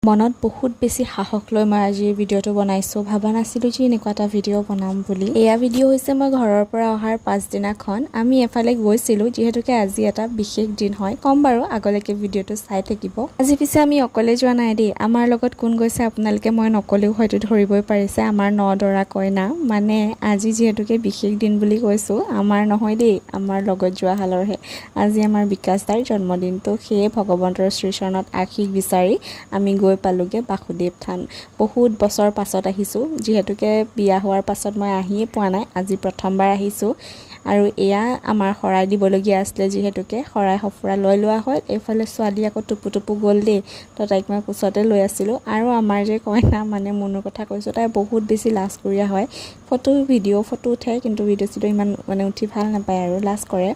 মনত বহুত বেছি সাহস লৈ মই আজি ভিডিঅ'টো বনাইছোঁ। ভাবা নাছিলোঁ যে এনেকুৱা এটা ভিডিঅ' বনাম বুলি। এয়া ভিডিঅ' হৈছে মই ঘৰৰ পৰা অহাৰ পাছদিনাখন আমি এফালে গৈছিলোঁ, যিহেতুকে আজি এটা বিশেষ দিন হয়। কম বাৰু, আগলৈকে ভিডিঅ'টো চাই থাকিব। আজি পিছে আমি অকলে যোৱা নাই দেই, আমাৰ লগত কোন গৈছে আপোনালোকে মই নকলেও হয়তো ধৰিবই পাৰিছে। আমাৰ নদৰা কইনা, মানে আজি যিহেতুকে বিশেষ দিন বুলি কৈছোঁ, আমাৰ নহয় দেই, আমাৰ লগত যোৱা হালৰহে। আজি আমাৰ বিকাশ দাৰ জন্মদিন, তো সেয়ে ভগৱন্তৰ শ্ৰীচৰণত আশীষ বিচাৰি আমি গৈ পালোঁগৈ বাসুদেৱ থান। বহুত বছৰ পাছত আহিছোঁ, যিহেতুকে বিয়া হোৱাৰ পাছত মই আহিয়ে পোৱা নাই, আজি প্ৰথমবাৰ আহিছোঁ। আৰু এয়া আমাৰ শৰাই দিবলগীয়া আছিলে, যিহেতুকে শৰাই সঁফুৰা লৈ লোৱা হ'ল। এইফালে ছোৱালী আকৌ টুপু টুপু গ'ল দেই, তো তাইক মই কোচতে লৈ আছিলোঁ। আৰু আমাৰ যে কইনা, মানে মনৰ কথা কৈছোঁ, তাই বহুত বেছি লাজকুৰীয়া হয়। ফটো উঠে, কিন্তু ভিডিঅ' চিডিঅ' ইমান মানে উঠি ভাল নাপায় আৰু লাজ কৰে।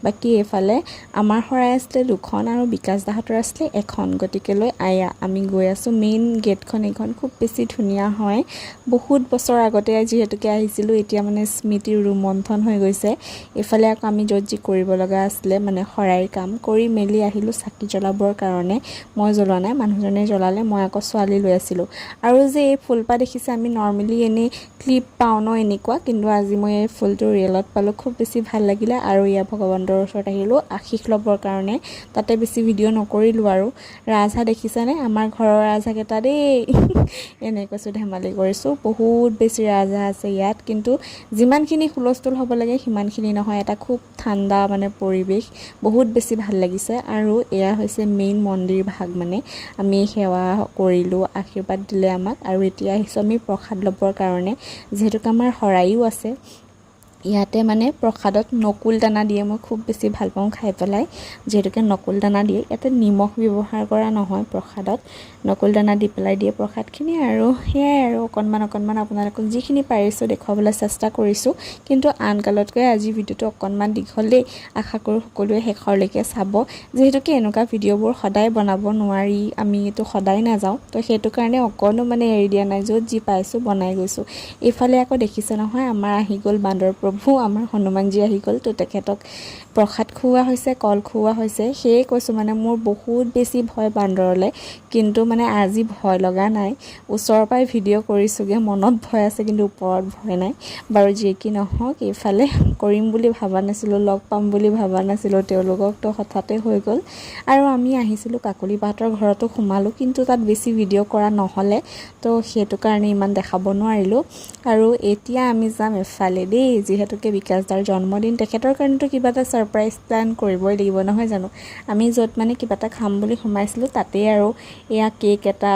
বাকী এইফালে আমাৰ শৰাই আছিলে 2খন আৰু বিকাশ দাহঁতৰ আছিলে 1খন, গতিকে লৈ আমি গৈ আছোঁ। মেইন গেটখন এইখন খুব বেছি ধুনীয়া হয়। বহুত বছৰ আগতে যিহেতুকে আহিছিলোঁ, এতিয়া মানে স্মৃতিৰ ৰোমন্থন হৈ গৈছে। এইফালে আকৌ আমি য'ত যি কৰিব লগা আছিলে, মানে শৰাইৰ কাম কৰি মেলি আহিলোঁ চাকি জ্বলাবৰ কাৰণে। মই জ্বলোৱা নাই, মানুহজনে জ্বলালে, মই আকৌ ছোৱালী লৈ আছিলোঁ। আৰু যে এই ফুলপাহ দেখিছে, আমি নৰ্মেলি এনেই ক্লিপ পাওঁ ন এনেকুৱা, কিন্তু আজি মই এই ফুলটো ৰিয়েলত পালোঁ, খুব বেছি ভাল লাগিলে। আৰু ইয়াৰ ভগৱন্তৰ ওচৰত আহিলোঁ আশীষ ল'বৰ কাৰণে, তাতে বেছি ভিডিঅ' নকৰিলোঁ। আৰু ৰাজহাঁহ দেখিছেনে, আমাৰ ঘৰৰ ৰাজহাঁহকেইটা দেই। এনেই কৈছোঁ, ধেমালি কৰিছোঁ। বহুত বেছি ৰাজহাঁহ আছে ইয়াত, কিন্তু যিমানখিনি হুলস্থুল হ'ব লাগে সিমানখিনি নহয়। এটা খুব ঠাণ্ডা মানে পৰিৱেশ, বহুত বেছি ভাল লাগিছে। আৰু এয়া হৈছে মেইন মন্দিৰ ভাগ, মানে আমি সেৱা কৰিলোঁ, আশীৰ্বাদ দিলে আমাক। আৰু এতিয়া আহিছোঁ আমি প্ৰসাদ ল'বৰ কাৰণে, যিহেতুকে আমাৰ শৰাইও আছে। ইয়াতে মানে প্ৰসাদত নকুল দানা দিয়ে, মই খুব বেছি ভাল পাওঁ খাই পেলাই, যিহেতুকে নকুল দানা দিয়ে। ইয়াতে নিমখ ব্যৱহাৰ কৰা নহয় প্ৰসাদত, নকুল দানা দি পেলাই দিয়ে প্ৰসাদখিনি। আৰু সেয়াই আৰু অকণমান আপোনালোকক যিখিনি পাৰিছোঁ দেখুৱাবলৈ চেষ্টা কৰিছোঁ। কিন্তু আন কালতকৈ আজি ভিডিঅ'টো অকণমান দীঘল দেই, আশা কৰোঁ সকলোৱে শেষৰলৈকে চাব। যিহেতুকে এনেকুৱা ভিডিঅ'বোৰ সদায় বনাব নোৱাৰি, আমি এইটো সদায় নাযাওঁ, তো সেইটো কাৰণে অকণো মানে এৰি দিয়া নাই, য'ত যি পাইছোঁ বনাই গৈছোঁ। এইফালে আকৌ দেখিছে নহয়, আমাৰ আহি গ'ল বান্দৰ প্ৰভু, আমাৰ হনুমানজী আহি গ'ল। তো তেখেতক প্ৰসাদ খুওৱা হৈছে, কল খুওৱা হৈছে। সেয়ে কৈছোঁ মানে মোৰ বহুত বেছি ভয় বান্দৰলৈ, কিন্তু মানে আজি ভয় লগা নাই। ওচৰৰ পৰাই ভিডিঅ' কৰিছোঁগৈ, মনত ভয় আছে কিন্তু ওপৰত ভয় নাই। বাৰু যি কি নহওক, এইফালে কৰিম বুলি ভবা নাছিলোঁ, লগ পাম বুলি ভবা নাছিলোঁ তেওঁলোকক, তো হঠাতে হৈ গ'ল। আৰু আমি আহিছিলোঁ কাকলি বাহঁতৰ ঘৰতো সোমালোঁ, কিন্তু তাত বেছি ভিডিঅ' কৰা নহ'লে, তো সেইটো কাৰণে ইমান দেখাব নোৱাৰিলোঁ। আৰু এতিয়া আমি যাম এফালে দেই, যিহেতুকে বিকাশ দাৰ জন্মদিন, তেখেতৰ কাৰণেতো কিবা এটা ছাৰপ্ৰাইজ প্লেন কৰিবই লাগিব নহয় জানো। আমি য'ত মানে কিবা এটা খাম বুলি সোমাইছিলোঁ, তাতেই আৰু এয়া কেক এটা